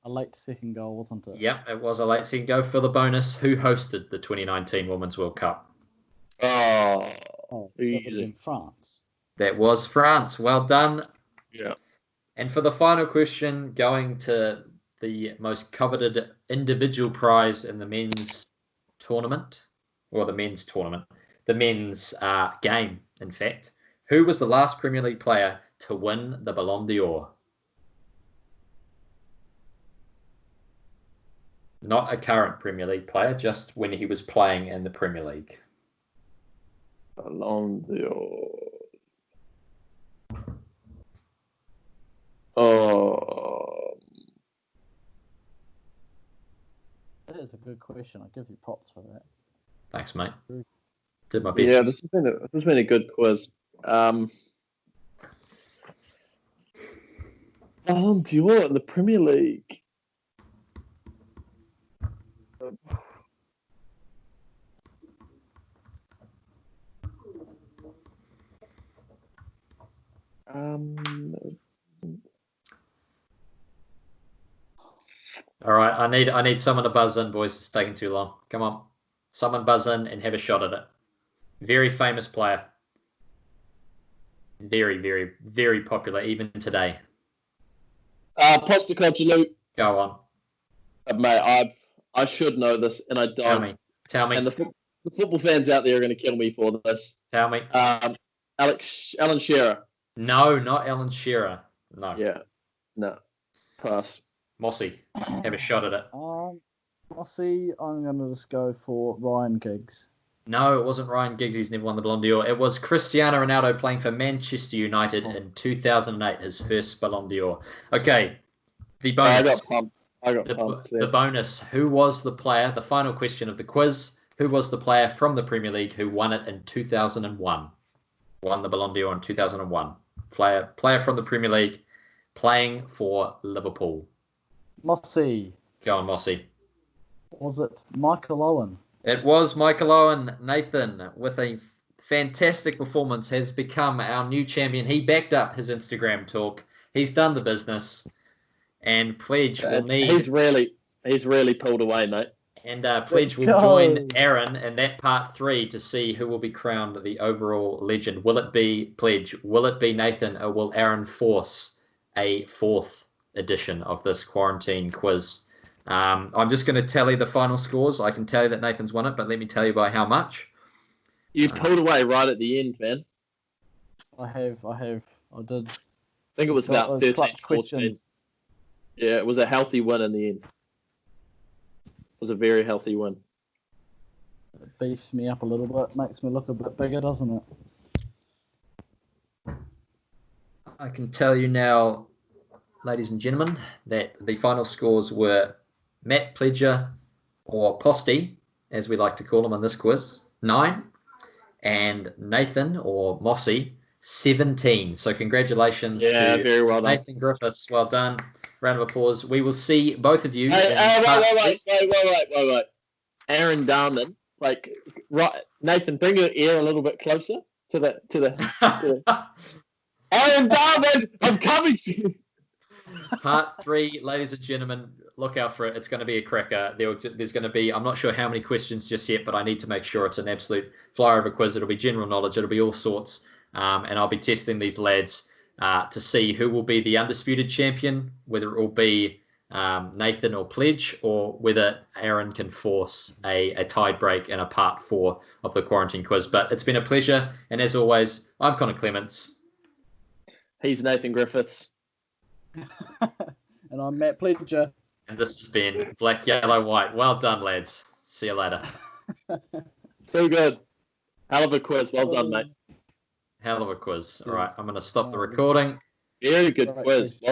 A late second goal, wasn't it? Yep, it was a late second goal. For the bonus, who hosted the 2019 Women's World Cup? That would have been France. That was France. Well done. Yeah. And for the final question, going to the most coveted individual prize in the men's tournament, or the men's game, in fact. Who was the last Premier League player to win the Ballon d'Or? Not a current Premier League player, just when he was playing in the Premier League. Ballon d'Or. Oh. That is a good question. I'll give you props for that. Thanks, mate. Did my best. Yeah, this has been a good quiz. Ballon d'Or in the Premier League. All right, I need someone to buzz in, boys. It's taking too long. Come on, someone buzz in and have a shot at it. Very famous player. Very, very, very popular even today. Postecoglou. Go on. Mate, I should know this, and I don't. Tell me. And the football fans out there are going to kill me for this. Tell me. Alan Shearer. No, not Alan Shearer. No. Yeah. No. Pass. Mossy, have a shot at it. Mossy, I'm going to just go for Ryan Giggs. No, it wasn't Ryan Giggs. He's never won the Ballon d'Or. It was Cristiano Ronaldo playing for Manchester United in 2008, his first Ballon d'Or. Okay, the bonus. I got pumped. The bonus. Who was the player? The final question of the quiz. Who was the player from the Premier League who won it in 2001? Won the Ballon d'Or in 2001. Player from the Premier League playing for Liverpool. Mossy. Go on, Mossy. Was it Michael Owen? It was Michael Owen. Nathan, with a fantastic performance, has become our new champion. He backed up his Instagram talk. He's done the business. And Pledge will need... He's really pulled away, mate. And Pledge will join Aaron in that part 3 to see who will be crowned the overall legend. Will it be Pledge? Will it be Nathan? Or will Aaron force a 4th edition of this quarantine quiz? I'm just going to tally the final scores. I can tell you that Nathan's won it, but let me tell you by how much. You pulled away right at the end, man. I did. I think it was about 13, 14. Yeah, it was a healthy win in the end. It was a very healthy win. It beefs me up a little bit, makes me look a bit bigger, doesn't it? I can tell you now, ladies and gentlemen, that the final scores were Matt Pledger, or Posty, as we like to call him in this quiz, 9, and Nathan, or Mossy, 17. So congratulations to very well done. Nathan Griffiths. Well done. Round of applause. We will see both of you. Wait. Aaron Darman, Nathan, bring your ear a little bit closer to the Aaron Darman, I'm coming to you. Part 3, ladies and gentlemen, look out for it. It's going to be a cracker. There's going to be, I'm not sure how many questions just yet, but I need to make sure it's an absolute flyover quiz. It'll be general knowledge. It'll be all sorts. And I'll be testing these lads to see who will be the undisputed champion, whether it will be Nathan or Pledge, or whether Aaron can force a tie break in a part 4 of the quarantine quiz. But it's been a pleasure. And as always, I'm Connor Clements. He's Nathan Griffiths. And I'm Matt Pledger. And this has been Black, Yellow, White. Well done, lads. See you later. Too good. Hell of a quiz. Well done, mate. Hell of a quiz. All right, I'm going to stop the recording. Very good quiz. Well